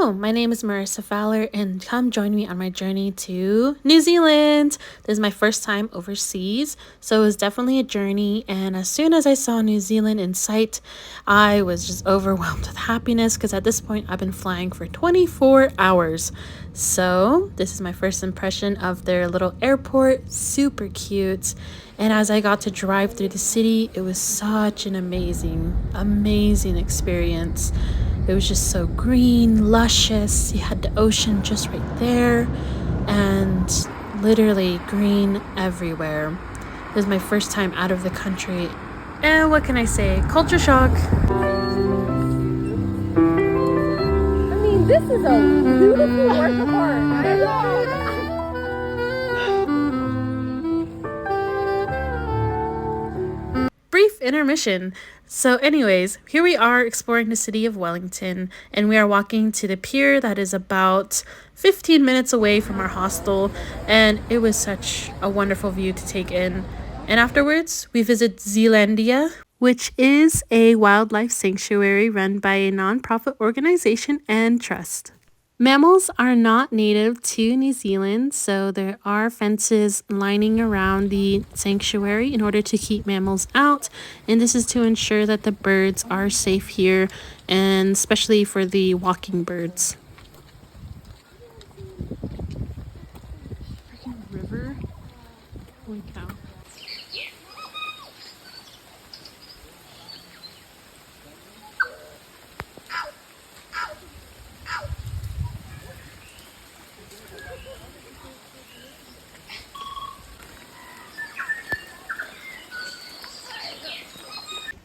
Hello, my name is Marissa Fowler, and come join me on my journey to New Zealand. This is my first time overseas, so it was definitely a journey. And as soon as I saw New Zealand in sight, I was just overwhelmed with happiness because at this point I've been flying for 24 hours. So this is my first impression of their little airport, super cute. And as I got to drive through the city, it was such an amazing experience. It was just so green, luscious. You had the ocean just right there and literally green everywhere. It was my first time out of the country. And what can I say? Culture shock. I mean, this is a beautiful work of art. Brief intermission. So anyways, here we are exploring the city of Wellington, and we are walking to the pier that is about 15 minutes away from our hostel, and it was such a wonderful view to take in. And afterwards, we visit Zealandia, which is a wildlife sanctuary run by a non-profit organization and trust. Mammals are not native to New Zealand, so there are fences lining around the sanctuary in order to keep mammals out, and this is to ensure that the birds are safe here, and especially for the walking birds. Freaking river. Holy cow.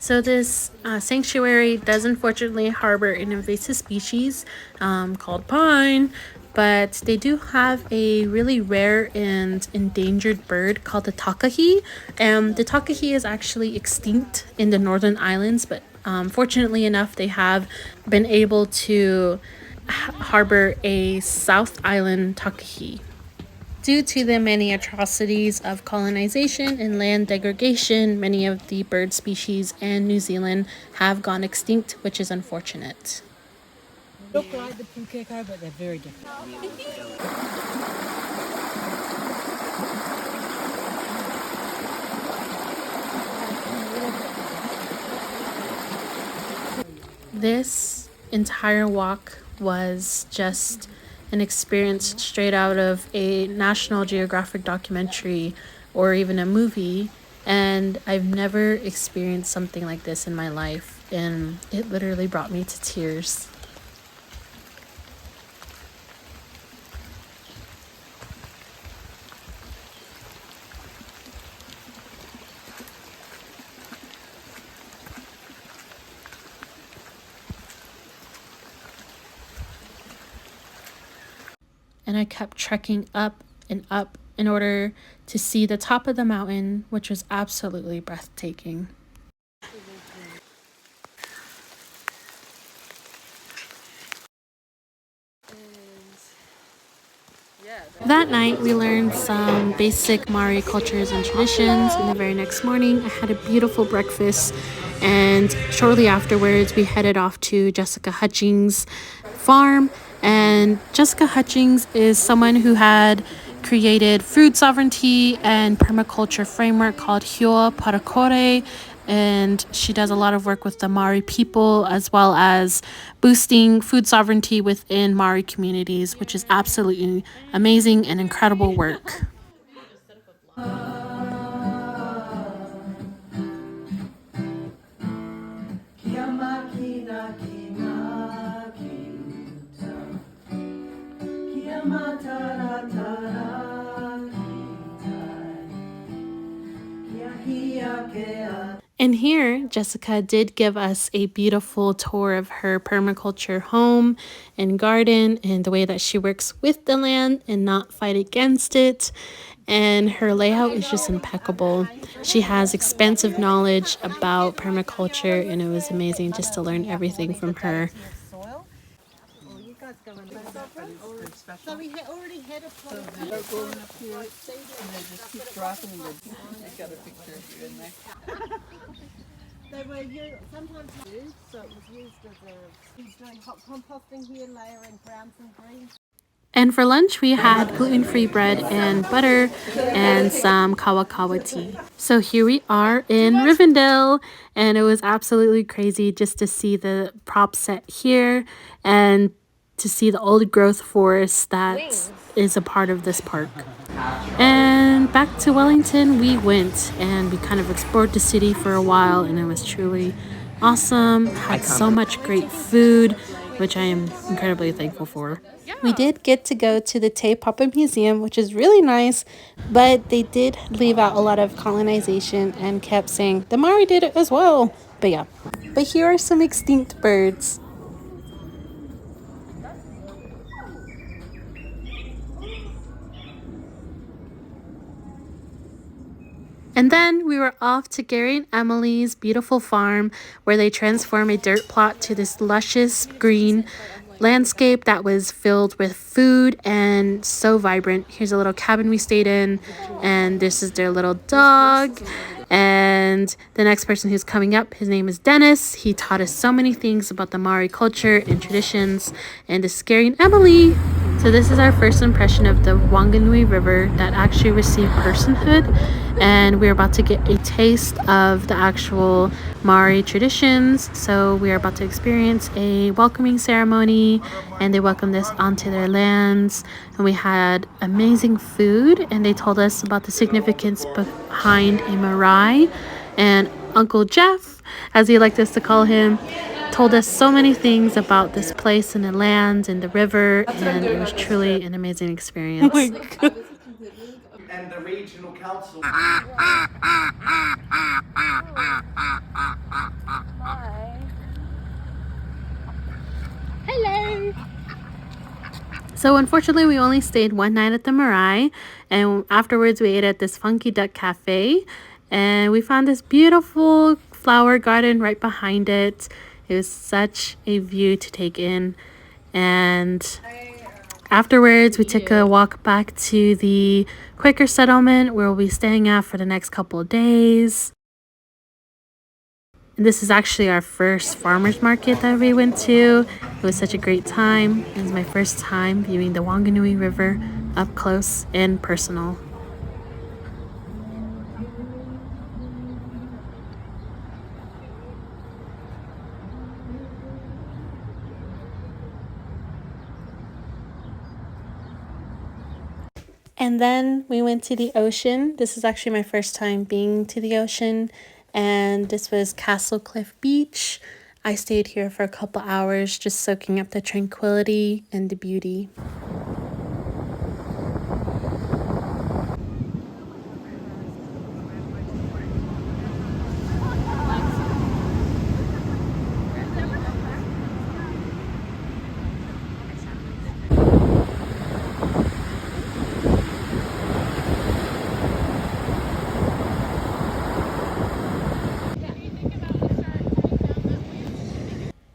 So this sanctuary does unfortunately harbor an invasive species called pine, but they do have a really rare and endangered bird called the takahi. The takahi is actually extinct in the Northern Islands, but fortunately enough, they have been able to harbor a South Island takahi. Due to the many atrocities of colonization and land degradation, many of the bird species in New Zealand have gone extinct, which is unfortunate. Look like the pukeko, but they're very different. This entire walk was just an experience straight out of a National Geographic documentary or even a movie, and I've never experienced something like this in my life, and it literally brought me to tears. And I kept trekking up and up in order to see the top of the mountain, which was absolutely breathtaking. That night, we learned some basic Māori cultures and traditions, and the very next morning, I had a beautiful breakfast, and shortly afterwards, we headed off to Jessica Hutchings' farm. And Jessica Hutchings is someone who had created food sovereignty and permaculture framework called Hua Parakore, and she does a lot of work with the Māori people as well as boosting food sovereignty within Māori communities, which is absolutely amazing and incredible work. And here, Jessica did give us a beautiful tour of her permaculture home and garden and the way that she works with the land and not fight against it. And her layout is just impeccable. She has expansive knowledge about permaculture, and it was amazing just to learn everything from her. So we already had a plan. They're growing up here, and they just keep dropping them. I got a picture of you in there. They were sometimes used, so it was used as he's doing hot composting here, layering browns and greens. And for lunch, we had gluten-free bread and butter and some kawa tea. So here we are in Rivendell, and it was absolutely crazy just to see the prop set here and to see the old growth forest that is a part of this park. And back to Wellington we went, and we kind of explored the city for a while, and it was truly awesome. Had so much great food, which I am incredibly thankful for. We did get to go to the Te Papa Museum, which is really nice, but they did leave out a lot of colonization and kept saying the Maori did it as well. But yeah, but here are some extinct birds. And then we were off to Gary and Emily's beautiful farm, where they transform a dirt plot to this luscious green landscape that was filled with food and so vibrant. Here's a little cabin we stayed in, and this is their little dog. And the next person who's coming up, his name is Dennis. He taught us so many things about the Maori culture and traditions. And this is Gary and Emily. So this is our first impression of the Wanganui River that actually received personhood, and we're about to get a taste of the actual Maori traditions. So we are about to experience a welcoming ceremony, and they welcomed us onto their lands, and we had amazing food, and they told us about the significance behind a marae. And Uncle Jeff, as he liked us to call him, told us so many things about this place and the lands and the river, and it was truly an amazing experience. Oh my God. And the regional council. Hello. So unfortunately, we only stayed one night at the Marae, and afterwards we ate at this Funky Duck Cafe, and we found this beautiful flower garden right behind it. It was such a view to take in, and afterwards we took a walk back to the Quaker settlement where we'll be staying at for the next couple of days. And this is actually our first farmers market that we went to. It was such a great time. It was my first time viewing the Wanganui River up close and personal. And then we went to the ocean. This is actually my first time being to the ocean, and this was Castle Cliff Beach. I stayed here for a couple hours just soaking up the tranquility and the beauty.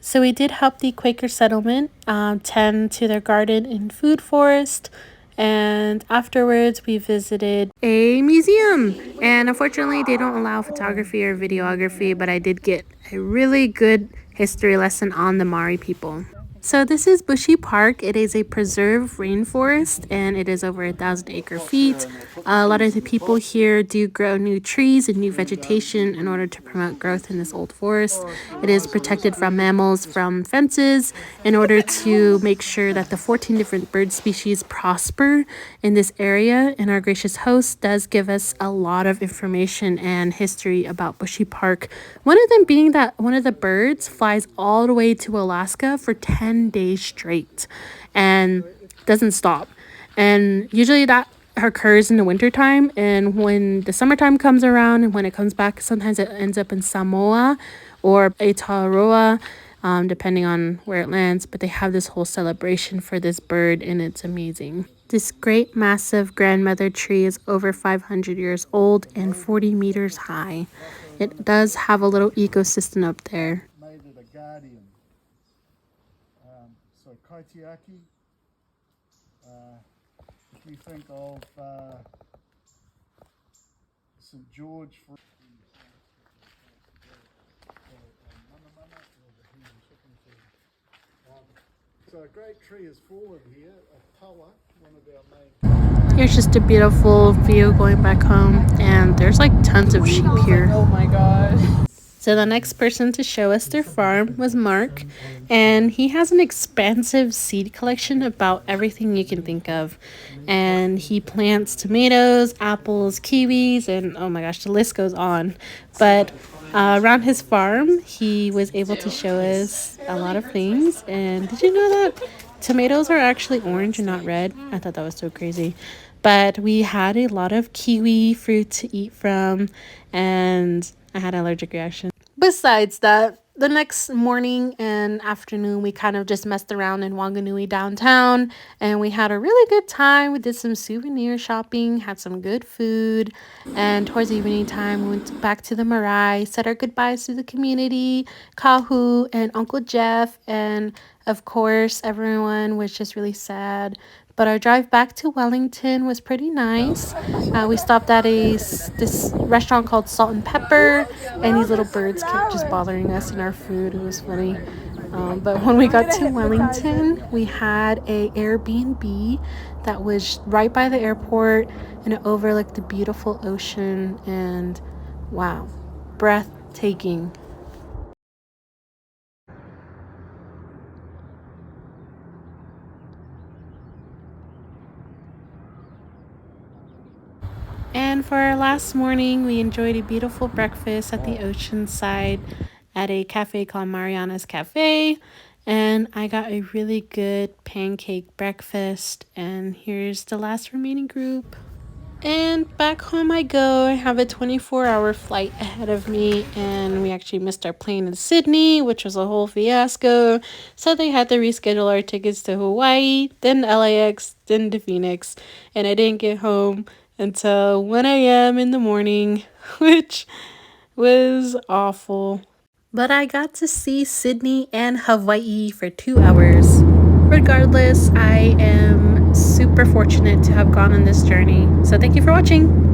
So we did help the Quaker settlement tend to their garden and food forest. And afterwards, we visited a museum. And unfortunately, they don't allow photography or videography, but I did get a really good history lesson on the Maori people. So this is Bushy Park. It is a preserved rainforest, and it is over 1,000 acre feet. A lot of the people here do grow new trees and new vegetation in order to promote growth in this old forest. It is protected from mammals from fences in order to make sure that the 14 different bird species prosper in this area. And our gracious host does give us a lot of information and history about Bushy Park. One of them being that one of the birds flies all the way to Alaska for 10 days straight and doesn't stop. And usually that occurs in the wintertime, and when the summertime comes around and when it comes back, sometimes it ends up in Samoa or Aotearoa, depending on where it lands. But they have this whole celebration for this bird, and it's amazing. This great massive grandmother tree is over 500 years old and 40 meters high. It does have a little ecosystem up there. Made it a guardian. So kaitiaki, if you think of St. George, So a great tree has fallen here, a pala, one of our main. Here's just a beautiful view going back home, and there's like tons of sheep here. Oh my gosh. So the next person to show us their farm was Mark, and he has an expansive seed collection about everything you can think of. And he plants tomatoes, apples, kiwis, and oh my gosh, the list goes on. But around his farm, he was able to show us a lot of things. And did you know that tomatoes are actually orange and not red? I thought that was so crazy. But we had a lot of kiwi fruit to eat from, and I had an allergic reaction. Besides that, the next morning and afternoon, we kind of just messed around in Wanganui downtown, and we had a really good time. We did some souvenir shopping, had some good food, and towards evening time, we went back to the marae, said our goodbyes to the community, Kahu, and Uncle Jeff, and of course, everyone was just really sad. But our drive back to Wellington was pretty nice. We stopped at this restaurant called Salt and Pepper, and these little birds kept just bothering us in our food. It was funny. But when we got to Wellington, we had a Airbnb that was right by the airport, and it overlooked the beautiful ocean, and wow, breathtaking. And for our last morning, we enjoyed a beautiful breakfast at the ocean side at a cafe called Mariana's Cafe. And I got a really good pancake breakfast. And here's the last remaining group. And back home I go. I have a 24-hour flight ahead of me, and we actually missed our plane in Sydney, which was a whole fiasco. So they had to reschedule our tickets to Hawaii, then LAX, then to Phoenix, and I didn't get home until 1 a.m. in the morning, which was awful. But I got to see Sydney and Hawaii for 2 hours. Regardless, I am super fortunate to have gone on this journey. So thank you for watching.